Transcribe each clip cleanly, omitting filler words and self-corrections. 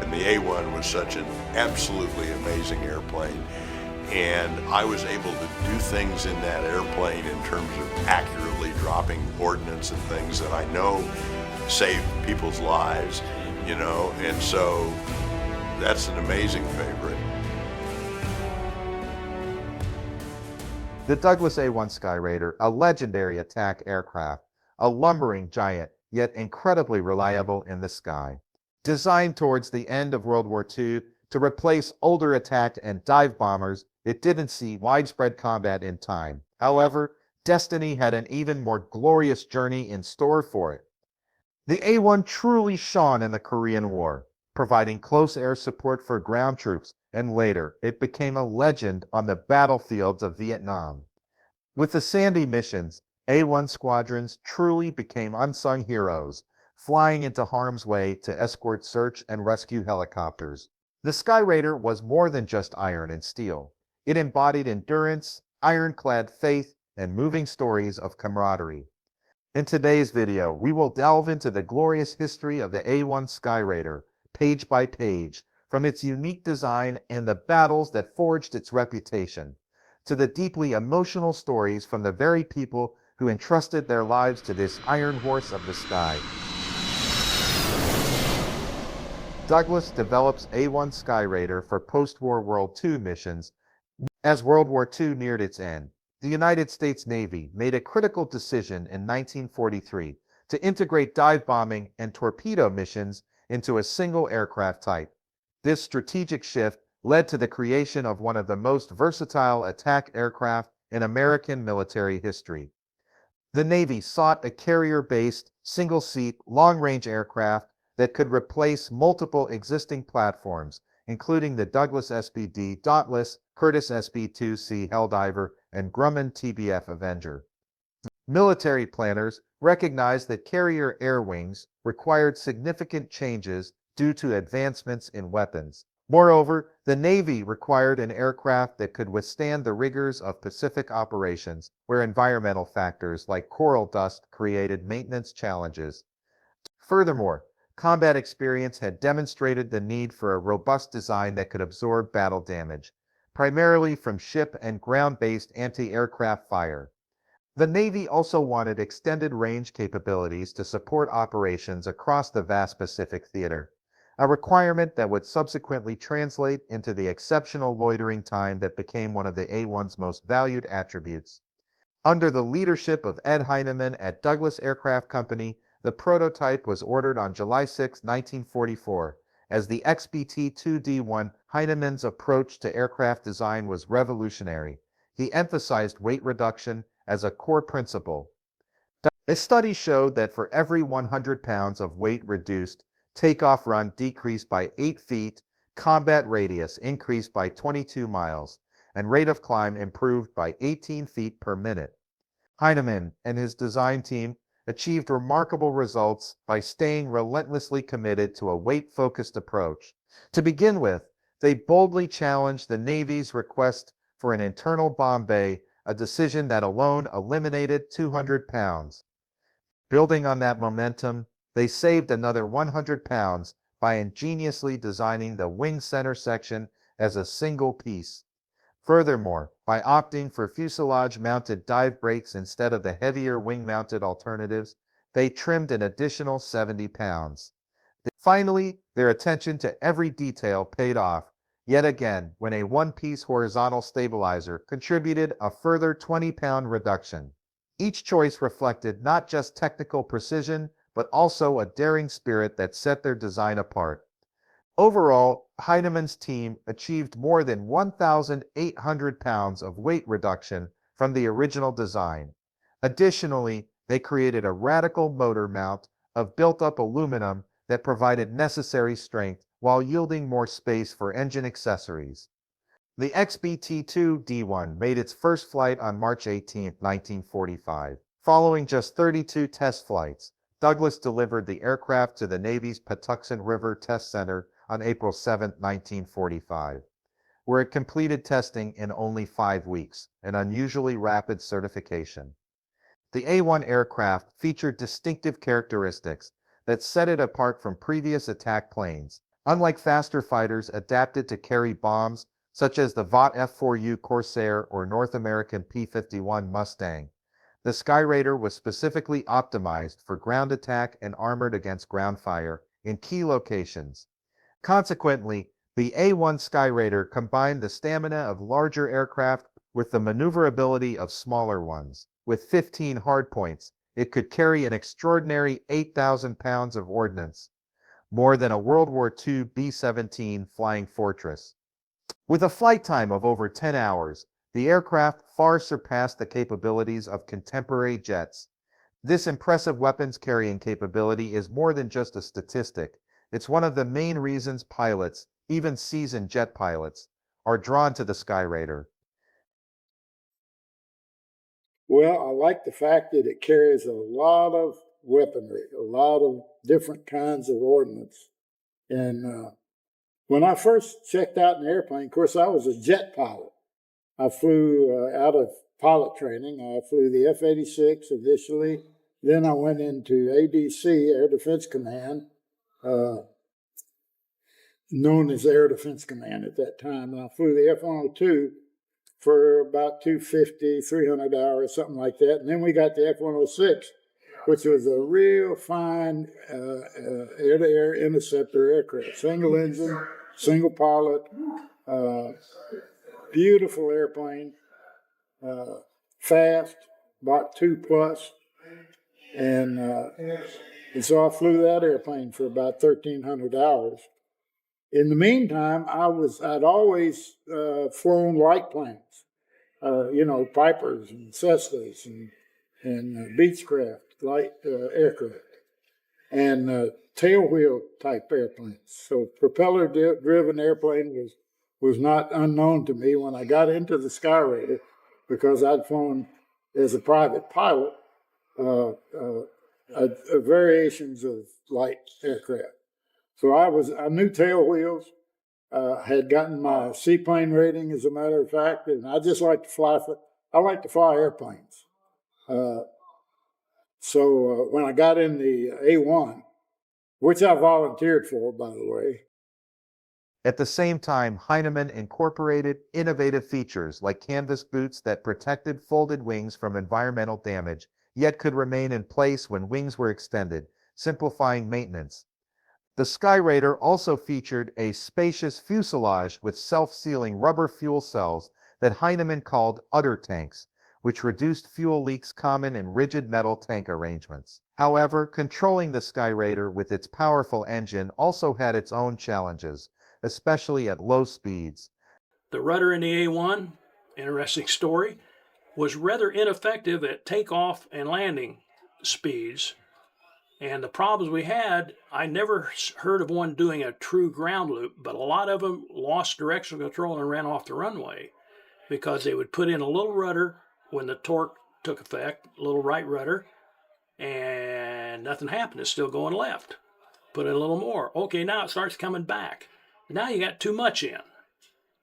And the A-1 was such an absolutely amazing airplane. And I was able to do things in that airplane in terms of accurately dropping ordnance and things that I know saved people's lives, you know, and so that's an amazing favorite. The Douglas A-1 Skyraider, a legendary attack aircraft, a lumbering giant, yet incredibly reliable in the sky. Designed towards the end of World War II to replace older attack and dive bombers, it didn't see widespread combat in time. However, destiny had an even more glorious journey in store for it. The A-1 truly shone in the Korean War, providing close air support for ground troops, and later it became a legend on the battlefields of Vietnam. With the Sandy missions, A-1 squadrons truly became unsung heroes, flying into harm's way to escort search and rescue helicopters. The Skyraider was more than just iron and steel. It embodied endurance, ironclad faith, and moving stories of camaraderie. In today's video, we will delve into the glorious history of the A-1 Skyraider, page by page, from its unique design and the battles that forged its reputation, to the deeply emotional stories from the very people who entrusted their lives to this iron horse of the sky. Douglas develops A-1 Skyraider for post-War World II missions. As World War II neared its end, the United States Navy made a critical decision in 1943 to integrate dive bombing and torpedo missions into a single aircraft type. This strategic shift led to the creation of one of the most versatile attack aircraft in American military history. The Navy sought a carrier-based, single-seat, long-range aircraft that could replace multiple existing platforms, including the Douglas SBD Dauntless, Curtiss SB-2C Helldiver, and Grumman TBF Avenger. Military planners recognized that carrier air wings required significant changes due to advancements in weapons. Moreover, the Navy required an aircraft that could withstand the rigors of Pacific operations, where environmental factors like coral dust created maintenance challenges. Furthermore, combat experience had demonstrated the need for a robust design that could absorb battle damage, primarily from ship and ground-based anti-aircraft fire. The Navy also wanted extended range capabilities to support operations across the vast Pacific theater, a requirement that would subsequently translate into the exceptional loitering time that became one of the A-1's most valued attributes. Under the leadership of Ed Heinemann at Douglas Aircraft Company, the prototype was ordered on July 6, 1944. As the XBT-2D1, Heinemann's approach to aircraft design was revolutionary. He emphasized weight reduction as a core principle. A study showed that for every 100 pounds of weight reduced, takeoff run decreased by 8 feet, combat radius increased by 22 miles, and rate of climb improved by 18 feet per minute. Heinemann and his design team achieved remarkable results by staying relentlessly committed to a weight-focused approach. To begin with, they boldly challenged the Navy's request for an internal bomb bay, a decision that alone eliminated 200 pounds. Building on that momentum, they saved another 100 pounds by ingeniously designing the wing center section as a single piece. Furthermore, by opting for fuselage-mounted dive brakes instead of the heavier wing-mounted alternatives, they trimmed an additional 70 pounds. Finally, their attention to every detail paid off, yet again, when a one-piece horizontal stabilizer contributed a further 20-pound reduction. Each choice reflected not just technical precision, but also a daring spirit that set their design apart. Overall, Heinemann's team achieved more than 1,800 pounds of weight reduction from the original design. Additionally, they created a radical motor mount of built-up aluminum that provided necessary strength while yielding more space for engine accessories. The XBT-2D1 made its first flight on March 18, 1945. Following just 32 test flights, Douglas delivered the aircraft to the Navy's Patuxent River Test Center on April 7, 1945, where it completed testing in only 5 weeks, an unusually rapid certification. The A-1 aircraft featured distinctive characteristics that set it apart from previous attack planes. Unlike faster fighters adapted to carry bombs, such as the Vought F-4U Corsair or North American P-51 Mustang, the Skyraider was specifically optimized for ground attack and armored against ground fire in key locations. Consequently, the A-1 Skyraider combined the stamina of larger aircraft with the maneuverability of smaller ones. With 15 hardpoints, it could carry an extraordinary 8,000 pounds of ordnance, more than a World War II B-17 Flying Fortress. With a flight time of over 10 hours, the aircraft far surpassed the capabilities of contemporary jets. This impressive weapons carrying capability is more than just a statistic. It's one of the main reasons pilots, even seasoned jet pilots, are drawn to the Skyraider. Well, I like the fact that it carries a lot of weaponry, a lot of different kinds of ordnance. And when I first checked out an airplane, of course, I was a jet pilot. I flew out of pilot training. I flew the F-86 initially. Then I went into ADC, Air Defense Command, known as Air Defense Command at that time. And I flew the F-102 for about 250, 300 hours, something like that. And then we got the F-106, which was a real fine air-to-air interceptor aircraft. Single engine, single pilot, beautiful airplane, fast, Mach 2 plus. And so I flew that airplane for about 1,300 hours. In the meantime, I'd always flown light planes, Pipers and Cessnas and Beechcraft, light aircraft, and tailwheel type airplanes. So propeller-driven airplane was not unknown to me when I got into the Skyraider, because I'd flown as a private pilot variations of light aircraft. So I knew tailwheels, had gotten my seaplane rating, as a matter of fact, and I just like to fly. I like to fly airplanes. So when I got in the A-1, which I volunteered for, by the way. At the same time, Heinemann incorporated innovative features like canvas boots that protected folded wings from environmental damage, yet could remain in place when wings were extended, simplifying maintenance. The Skyraider also featured a spacious fuselage with self-sealing rubber fuel cells that Heinemann called udder tanks, which reduced fuel leaks common in rigid metal tank arrangements. However, controlling the Skyraider with its powerful engine also had its own challenges, especially at low speeds. The rudder in the A-1, interesting story, was rather ineffective at takeoff and landing speeds. And the problems we had, I never heard of one doing a true ground loop, but a lot of them lost directional control and ran off the runway because they would put in a little rudder when the torque took effect, a little right rudder, and nothing happened. It's still going left. Put in a little more. Okay, now it starts coming back. Now you got too much in.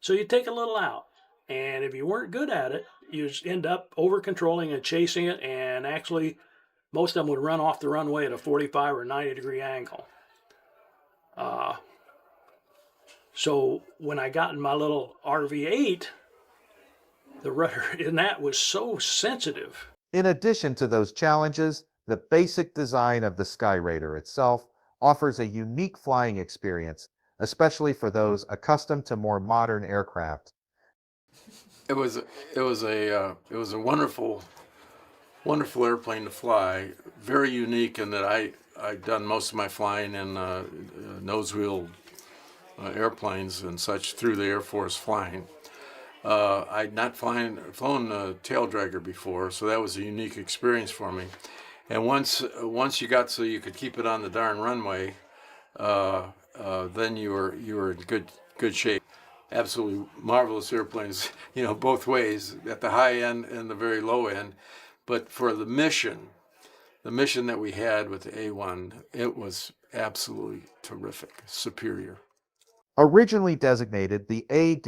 So you take a little out. And if you weren't good at it, you end up over controlling and chasing it, and actually most of them would run off the runway at a 45 or 90 degree angle. So when I got in my little RV-8, the rudder in that was so sensitive. In addition to those challenges, the basic design of the Skyraider itself offers a unique flying experience, especially for those accustomed to more modern aircraft. It was a wonderful airplane to fly. Very unique in that I'd done most of my flying in nose wheel airplanes and such through the Air Force flying. I'd not flown a tail dragger before, so that was a unique experience for me. And once you got so you could keep it on the darn runway, then you were in good shape. Absolutely marvelous airplanes, both ways, at the high end and the very low end. But for the mission that we had with the A-1, it was absolutely terrific, superior. Originally designated the AD,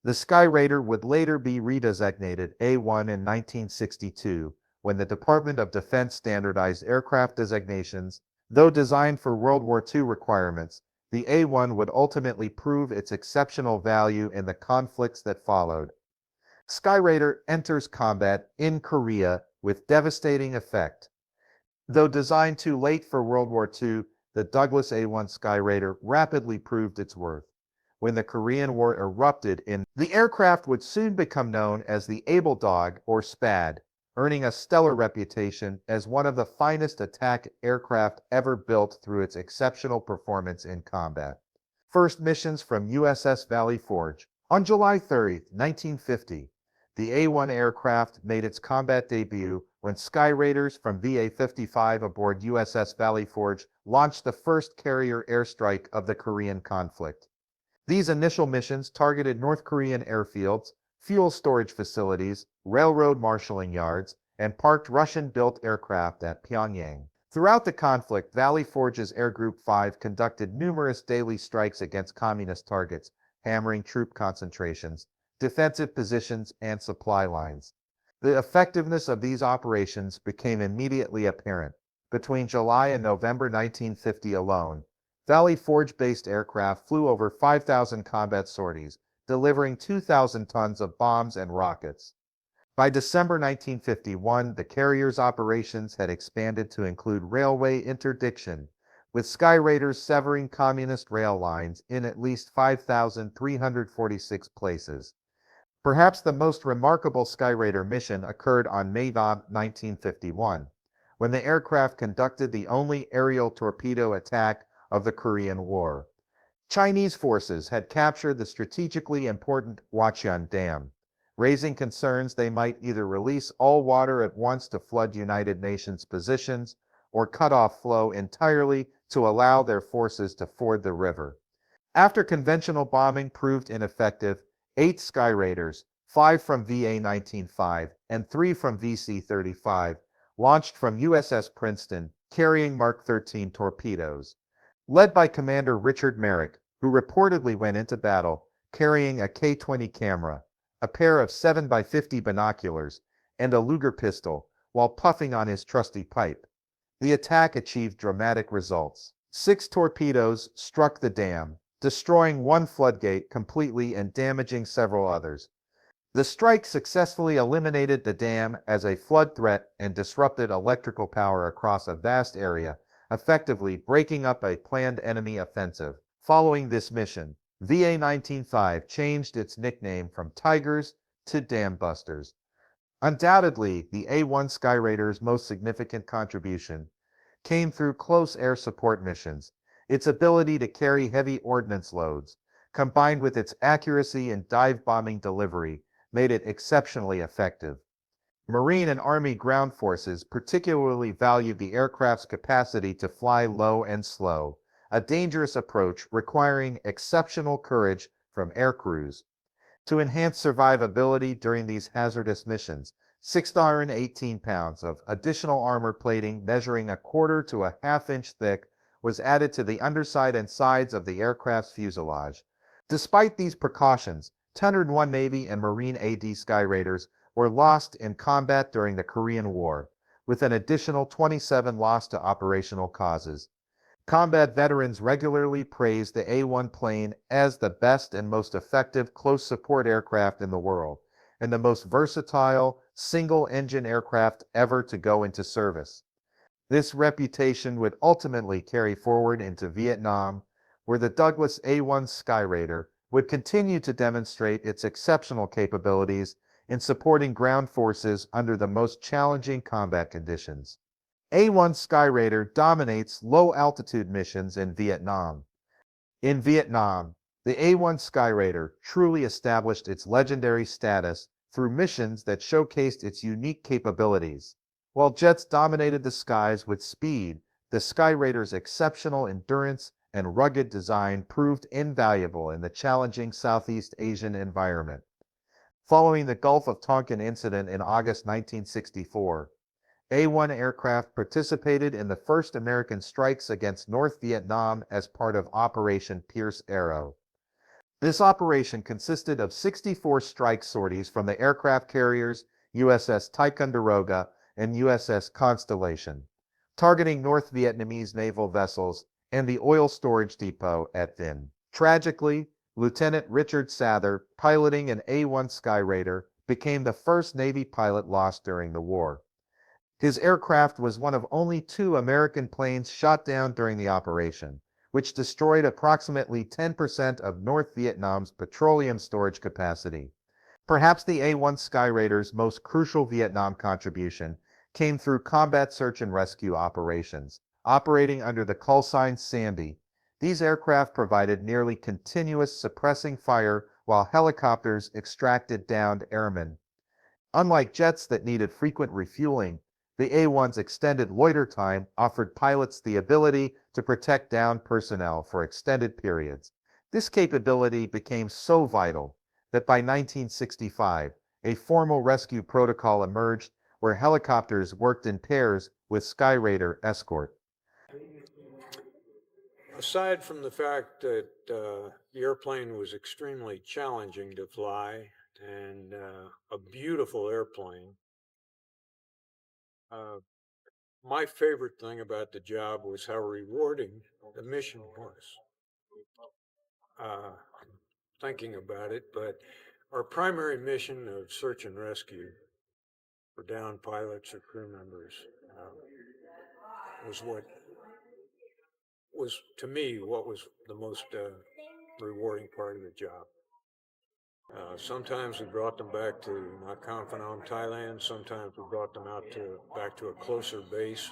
the Skyraider would later be redesignated A-1 in 1962, when the Department of Defense standardized aircraft designations. Though designed for World War II requirements, The A-1 would ultimately prove its exceptional value in the conflicts that followed. Skyraider enters combat in Korea with devastating effect. Though designed too late for World War II, the Douglas A-1 Skyraider rapidly proved its worth. When the Korean War erupted the aircraft would soon become known as the Able Dog or SPAD, earning a stellar reputation as one of the finest attack aircraft ever built through its exceptional performance in combat. First missions from USS Valley Forge. On July 30, 1950, the A-1 aircraft made its combat debut when Skyraiders from VA-55 aboard USS Valley Forge launched the first carrier airstrike of the Korean conflict. These initial missions targeted North Korean airfields, fuel storage facilities, railroad marshalling yards, and parked Russian-built aircraft at Pyongyang. Throughout the conflict, Valley Forge's Air Group 5 conducted numerous daily strikes against communist targets, hammering troop concentrations, defensive positions, and supply lines. The effectiveness of these operations became immediately apparent. Between July and November 1950 alone, Valley Forge-based aircraft flew over 5,000 combat sorties, delivering 2,000 tons of bombs and rockets. By December 1951, the carrier's operations had expanded to include railway interdiction, with Skyraiders severing communist rail lines in at least 5,346 places. Perhaps the most remarkable Skyraider mission occurred on May 9, 1951, when the aircraft conducted the only aerial torpedo attack of the Korean War. Chinese forces had captured the strategically important Huaqian Dam, raising concerns they might either release all water at once to flood United Nations positions or cut off flow entirely to allow their forces to ford the river. After conventional bombing proved ineffective, 8 Skyraiders, 5 from VA-195 and 3 from VC-35, launched from USS Princeton, carrying Mark 13 torpedoes. Led by Commander Richard Merrick, who reportedly went into battle carrying a K-20 camera, a pair of 7x50 binoculars, and a Luger pistol, while puffing on his trusty pipe. The attack achieved dramatic results. 6 torpedoes struck the dam, destroying one floodgate completely and damaging several others. The strike successfully eliminated the dam as a flood threat and disrupted electrical power across a vast area, effectively breaking up a planned enemy offensive. Following this mission, VA-195 changed its nickname from Tigers to Dam Busters. Undoubtedly, the A-1 Skyraider's most significant contribution came through close air support missions. Its ability to carry heavy ordnance loads, combined with its accuracy in dive bombing delivery, made it exceptionally effective. Marine and Army ground forces particularly valued the aircraft's capacity to fly low and slow, a dangerous approach requiring exceptional courage from air crews. To enhance survivability during these hazardous missions, 618 pounds of additional armor plating measuring 1/4 to 1/2 inch thick was added to the underside and sides of the aircraft's fuselage. Despite these precautions, 201 Navy and Marine AD Skyraiders were lost in combat during the Korean War, with an additional 27 lost to operational causes. Combat veterans regularly praised the A-1 plane as the best and most effective close support aircraft in the world, and the most versatile single-engine aircraft ever to go into service. This reputation would ultimately carry forward into Vietnam, where the Douglas A-1 Skyraider would continue to demonstrate its exceptional capabilities in supporting ground forces under the most challenging combat conditions. A-1 Skyraider dominates low-altitude missions in Vietnam. In Vietnam, the A-1 Skyraider truly established its legendary status through missions that showcased its unique capabilities. While jets dominated the skies with speed, the Skyraider's exceptional endurance and rugged design proved invaluable in the challenging Southeast Asian environment. Following the Gulf of Tonkin incident in August 1964, A-1 aircraft participated in the first American strikes against North Vietnam as part of Operation Pierce Arrow. This operation consisted of 64 strike sorties from the aircraft carriers USS Ticonderoga and USS Constellation, targeting North Vietnamese naval vessels and the oil storage depot at Vin. Tragically, Lieutenant Richard Sather, piloting an A-1 Skyraider, became the first Navy pilot lost during the war. His aircraft was one of only 2 American planes shot down during the operation, which destroyed approximately 10% of North Vietnam's petroleum storage capacity. Perhaps the A-1 Skyraider's most crucial Vietnam contribution came through combat search and rescue operations. Operating under the call sign Sandy, these aircraft provided nearly continuous suppressing fire while helicopters extracted downed airmen. Unlike jets that needed frequent refueling, the A-1's extended loiter time offered pilots the ability to protect downed personnel for extended periods. This capability became so vital that by 1965, a formal rescue protocol emerged where helicopters worked in pairs with Skyraider escort. Aside from the fact that the airplane was extremely challenging to fly and a beautiful airplane, my favorite thing about the job was how rewarding the mission was. Thinking about it, but our primary mission of search and rescue for downed pilots or crew members was what was, to me, what was the most rewarding part of the job. Sometimes we brought them back to Nakhon Phanom, Thailand. Sometimes we brought them back to a closer base.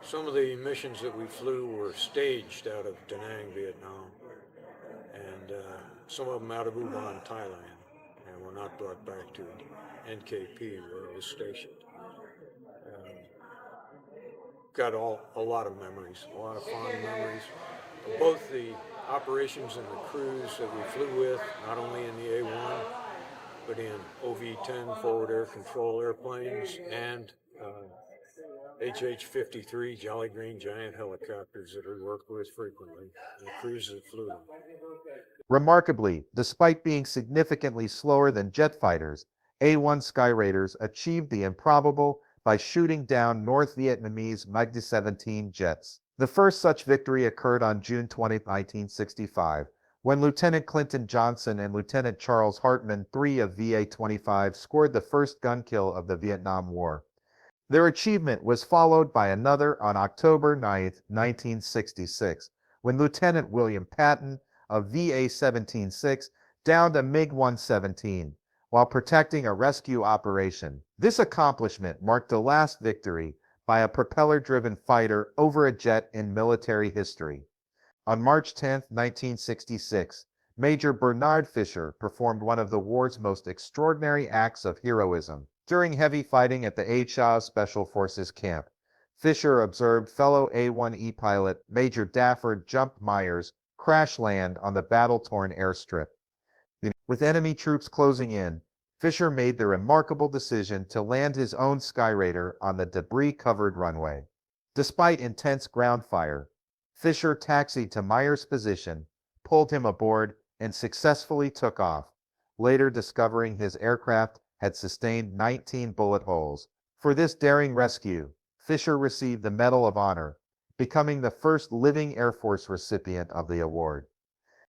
Some of the missions that we flew were staged out of Da Nang, Vietnam, and some of them out of Ubon, Thailand, and were not brought back to NKP where it was stationed. Got a lot of memories, a lot of fond memories, both the operations and the crews that we flew with, not only in the A-1, but in OV-10 forward air control airplanes and HH-53 Jolly Green Giant helicopters that we worked with frequently, and the crews that flew them. Remarkably, despite being significantly slower than jet fighters, A-1 Skyraiders achieved the improbable by shooting down North Vietnamese MiG-17 jets. The first such victory occurred on June 20, 1965, when Lieutenant Clinton Johnson and Lieutenant Charles Hartman, 3 of VA-25, scored the first gun kill of the Vietnam War. Their achievement was followed by another on October 9, 1966, when Lieutenant William Patton of VA-17-6 downed a MiG-117 while protecting a rescue operation. This accomplishment marked the last victory by a propeller-driven fighter over a jet in military history. On March 10, 1966, Major Bernard Fisher performed one of the war's most extraordinary acts of heroism. During heavy fighting at the A Cha Special Forces camp, Fisher observed fellow A-1E pilot Major Dafford Jump Myers crash land on the battle-torn airstrip. With enemy troops closing in, Fisher made the remarkable decision to land his own Skyraider on the debris-covered runway. Despite intense ground fire, Fisher taxied to Myers' position, pulled him aboard, and successfully took off, later discovering his aircraft had sustained 19 bullet holes. For this daring rescue, Fisher received the Medal of Honor, becoming the first living Air Force recipient of the award.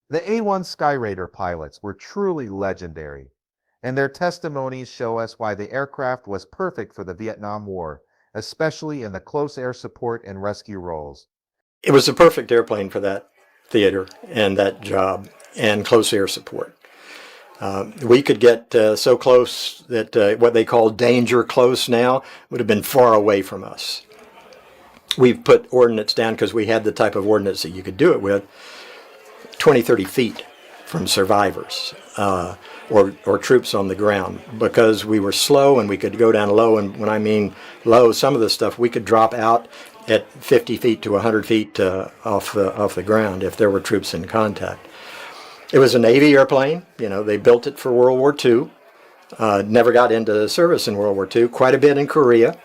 The A-1 Skyraider pilots were truly legendary, and their testimonies show us why the aircraft was perfect for the Vietnam War, especially in the close air support and rescue roles. It was a perfect airplane for that theater and that job and close air support. We could get so close that what they call danger close now would have been far away from us. We've put ordnance down because we had the type of ordnance that you could do it with 20, 30 feet from survivors or troops on the ground, because we were slow and we could go down low. And when I mean low, some of the stuff we could drop out at 50 feet to 100 feet off the ground if there were troops in contact. It was a Navy airplane. You know, they built it for World War II. Never got into service in World War II. Quite a bit in Korea.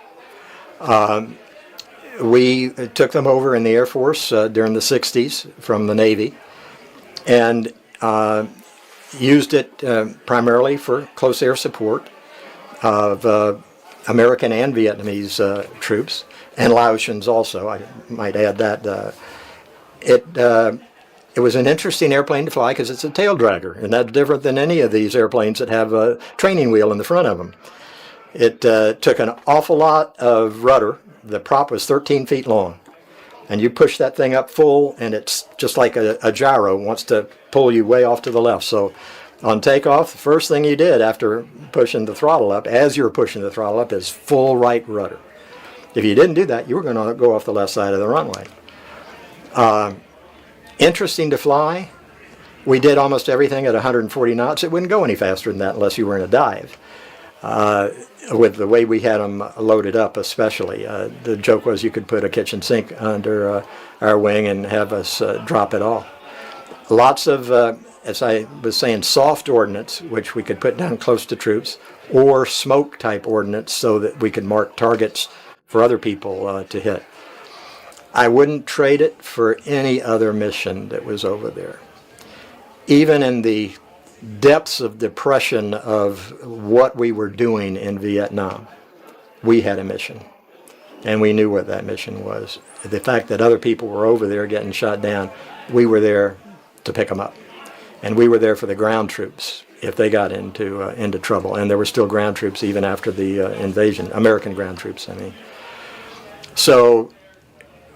We took them over in the Air Force during the 60s from the Navy and used it primarily for close air support of American and Vietnamese troops, and Laotians also, I might add that. it was an interesting airplane to fly because it's a tail dragger, and that's different than any of these airplanes that have a training wheel in the front of them. It took an awful lot of rudder. The prop was 13 feet long, and you push that thing up full, and it's just like a gyro, wants to pull you way off to the left. So on takeoff, the first thing you did after pushing the throttle up, as you're pushing the throttle up, is full right rudder. If you didn't do that, you were going to go off the left side of the runway. Interesting to fly. We did almost everything at 140 knots. It wouldn't go any faster than that unless you were in a dive. With the way we had them loaded up especially. The joke was you could put a kitchen sink under our wing and have us drop it all. Lots of, as I was saying, soft ordnance, which we could put down close to troops, or smoke type ordnance so that we could mark targets for other people to hit. I wouldn't trade it for any other mission that was over there. Even in the depths of depression of what we were doing in Vietnam, we had a mission, and we knew what that mission was. The fact that other people were over there getting shot down, we were there to pick them up, and we were there for the ground troops if they got into trouble. And there were still ground troops even after the invasion, American ground troops, I mean. So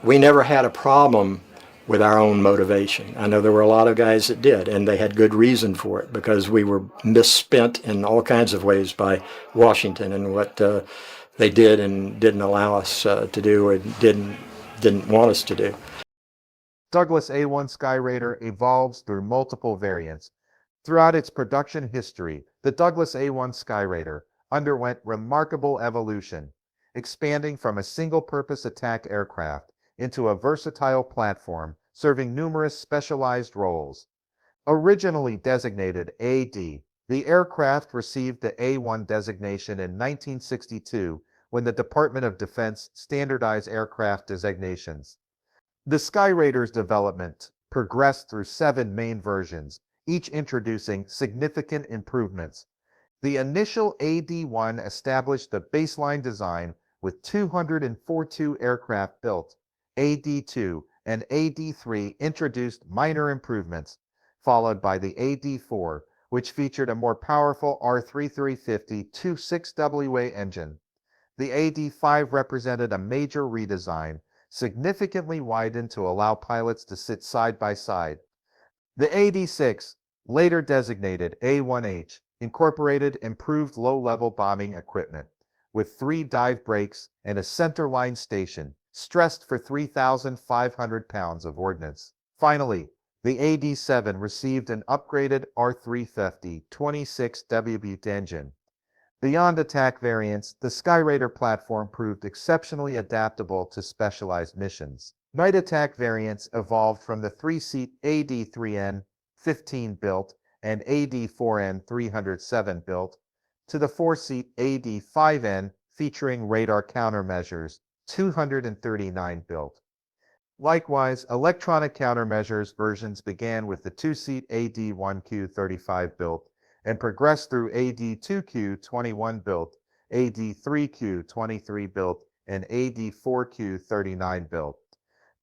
we never had a problem with our own motivation. I know there were a lot of guys that did, and they had good reason for it, because we were misspent in all kinds of ways by Washington and what they did and didn't allow us to do, or didn't want us to do. Douglas A-1 Skyraider evolves through multiple variants. Throughout its production history, the Douglas A-1 Skyraider underwent remarkable evolution, expanding from a single-purpose attack aircraft into a versatile platform serving numerous specialized roles. Originally designated AD, the aircraft received the A-1 designation in 1962 when the Department of Defense standardized aircraft designations. The Skyraider's development progressed through 7 main versions, each introducing significant improvements. The initial AD-1 established the baseline design with 242 aircraft built. AD-2 and AD-3 introduced minor improvements, followed by the AD-4, which featured a more powerful R3350 26WA engine. The AD-5 represented a major redesign, significantly widened to allow pilots to sit side by side. The AD-6, later designated A-1H, incorporated improved low-level bombing equipment, with 3 dive brakes and a centerline station, stressed for 3,500 pounds of ordnance. Finally, the AD-7 received an upgraded R350 26WB engine. Beyond attack variants, the Skyraider platform proved exceptionally adaptable to specialized missions. Night attack variants evolved from the 3-seat AD-3N 15 built and AD-4N 307 built to the 4-seat AD-5N featuring radar countermeasures 239 built. Likewise, electronic countermeasures versions began with the 2-seat AD-1Q35 built and progressed through AD-2Q21 built, AD-3Q23 built, and AD-4Q39 built.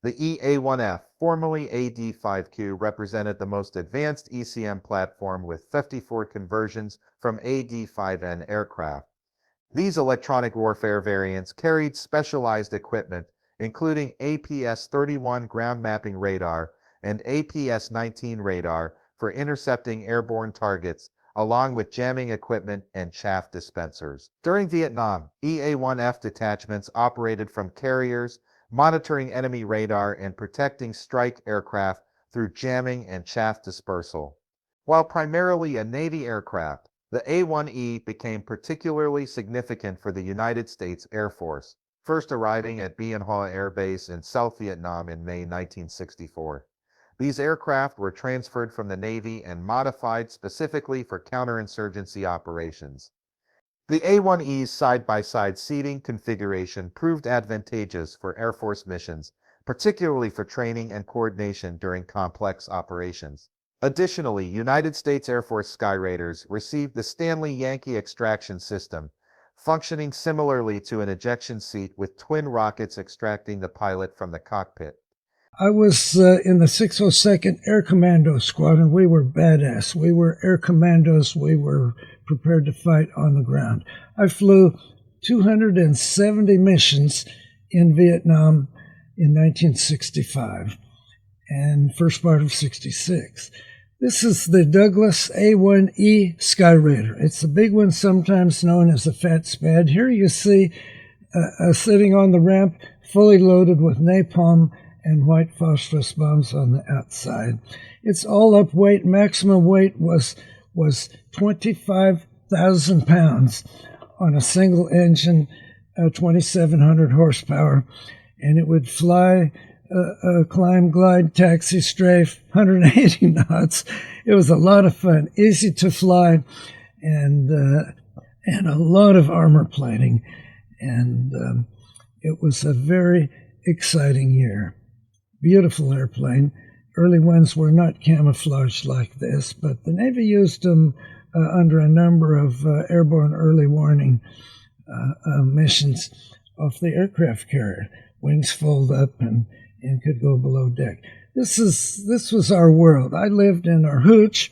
The EA-1F, formerly AD-5Q, represented the most advanced ECM platform with 54 conversions from AD-5N aircraft. These electronic warfare variants carried specialized equipment, including APS-31 ground mapping radar and APS-19 radar for intercepting airborne targets, along with jamming equipment and chaff dispensers. During Vietnam, EA-1F detachments operated from carriers, monitoring enemy radar and protecting strike aircraft through jamming and chaff dispersal. While primarily a Navy aircraft, the A-1E became particularly significant for the United States Air Force, first arriving at Bien Hoa Air Base in South Vietnam in May 1964. These aircraft were transferred from the Navy and modified specifically for counterinsurgency operations. The A-1E's side-by-side seating configuration proved advantageous for Air Force missions, particularly for training and coordination during complex operations. Additionally, United States Air Force Skyraiders received the Stanley Yankee extraction system, functioning similarly to an ejection seat with twin rockets extracting the pilot from the cockpit. I was in the 602nd Air Commando Squadron. We were badass. We were air commandos. We were prepared to fight on the ground. I flew 270 missions in Vietnam in 1965 and first part of 66. This is the Douglas A-1 Skyraider. It's the big one, sometimes known as the Fat Spad. Here you see sitting on the ramp, fully loaded with napalm and white phosphorus bombs on the outside. It's all up weight. Maximum weight was 25,000 pounds on a single engine, 2,700 horsepower, and it would fly, climb, glide, taxi, strafe, 180 knots. It was a lot of fun, easy to fly, and a lot of armor plating, and it was a very exciting year. Beautiful airplane. Early ones were not camouflaged like this, but the Navy used them under a number of airborne early warning missions off the aircraft carrier. Wings fold up and could go below deck. This was our world. I lived in our hooch.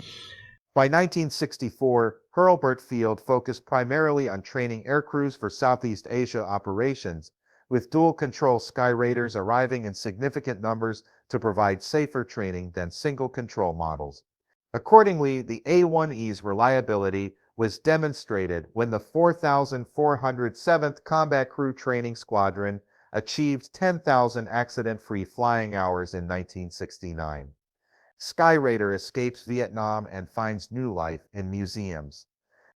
By 1964, Hurlburt Field focused primarily on training aircrews for Southeast Asia operations, with dual-control Skyraiders arriving in significant numbers to provide safer training than single-control models. Accordingly, the A-1E's reliability was demonstrated when the 4,407th Combat Crew Training Squadron achieved 10,000 accident-free flying hours in 1969. Skyraider escapes Vietnam and finds new life in museums.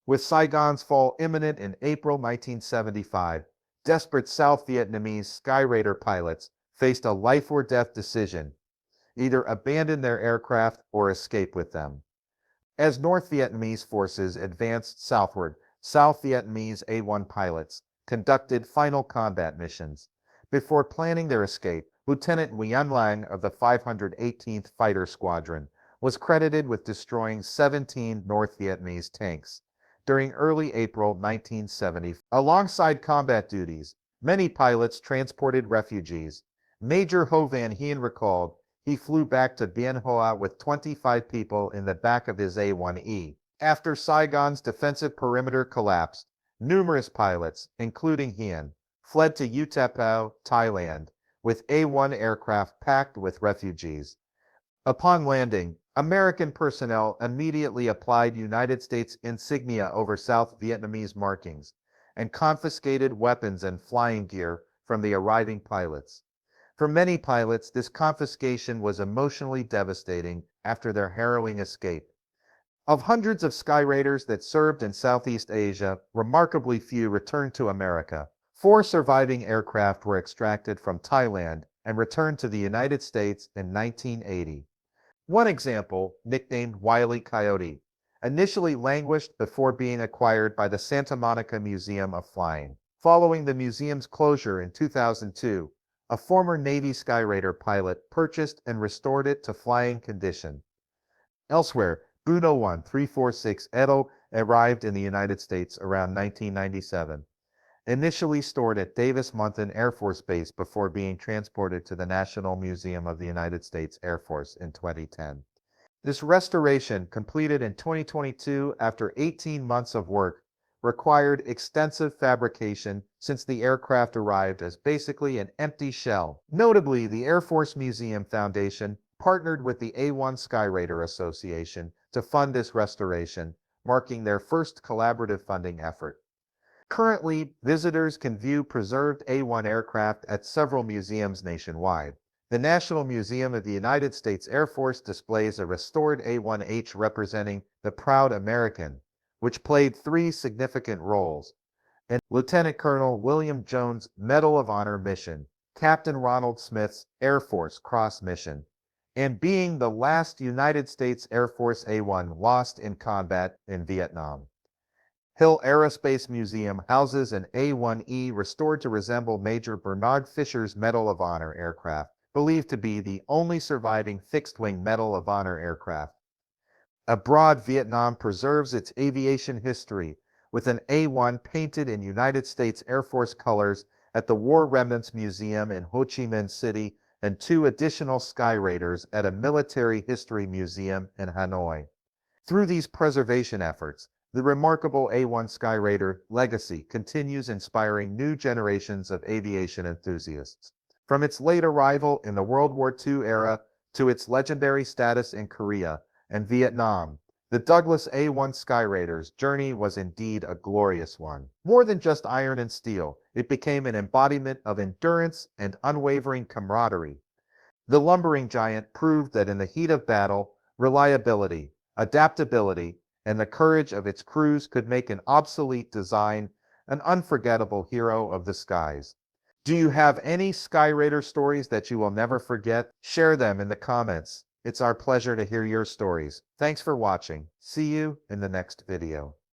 With Saigon's fall imminent in April 1975, desperate South Vietnamese Skyraider pilots faced a life-or-death decision: either abandon their aircraft or escape with them. As North Vietnamese forces advanced southward, South Vietnamese A-1 pilots conducted final combat missions. Before planning their escape, Lieutenant Nguyen Lang of the 518th Fighter Squadron was credited with destroying 17 North Vietnamese tanks during early April 1970. Alongside combat duties, many pilots transported refugees. Major Ho Van Hien recalled he flew back to Bien Hoa with 25 people in the back of his A-1E. After Saigon's defensive perimeter collapsed, numerous pilots, including Hien, fled to U Tapao, Thailand, with A-1 aircraft packed with refugees. Upon landing, American personnel immediately applied United States insignia over South Vietnamese markings and confiscated weapons and flying gear from the arriving pilots. For many pilots, this confiscation was emotionally devastating after their harrowing escape. Of hundreds of Skyraiders that served in Southeast Asia, remarkably few returned to America. 4 surviving aircraft were extracted from Thailand and returned to the United States in 1980. One example, nicknamed Wile E. Coyote, initially languished before being acquired by the Santa Monica Museum of Flying. Following the museum's closure in 2002, a former Navy Skyraider pilot purchased and restored it to flying condition. Elsewhere, Buno 1346 Edo arrived in the United States around 1997. Initially stored at Davis-Monthan Air Force Base before being transported to the National Museum of the United States Air Force in 2010. This restoration, completed in 2022 after 18 months of work, required extensive fabrication since the aircraft arrived as basically an empty shell. Notably, the Air Force Museum Foundation partnered with the A-1 Skyraider Association to fund this restoration, marking their first collaborative funding effort. Currently, visitors can view preserved A-1 aircraft at several museums nationwide. The National Museum of the United States Air Force displays a restored A-1H representing the Proud American, which played 3 significant roles: in Lieutenant Colonel William Jones' Medal of Honor mission, Captain Ronald Smith's Air Force Cross mission, and being the last United States Air Force A-1 lost in combat in Vietnam. Hill Aerospace Museum houses an A-1E restored to resemble Major Bernard Fisher's Medal of Honor aircraft, believed to be the only surviving fixed-wing Medal of Honor aircraft. Abroad, Vietnam preserves its aviation history with an A-1 painted in United States Air Force colors at the War Remnants Museum in Ho Chi Minh City, and 2 additional Skyraiders at a military history museum in Hanoi. Through these preservation efforts, the remarkable A-1 Skyraider legacy continues inspiring new generations of aviation enthusiasts. From its late arrival in the World War II era to its legendary status in Korea and Vietnam, the Douglas A-1 Skyraider's journey was indeed a glorious one. More than just iron and steel, it became an embodiment of endurance and unwavering camaraderie. The lumbering giant proved that in the heat of battle, reliability, adaptability, and the courage of its crews could make an obsolete design an unforgettable hero of the skies. Do you have any Skyraider stories that you will never forget? Share them in the comments. It's our pleasure to hear your stories. Thanks for watching. See you in the next video.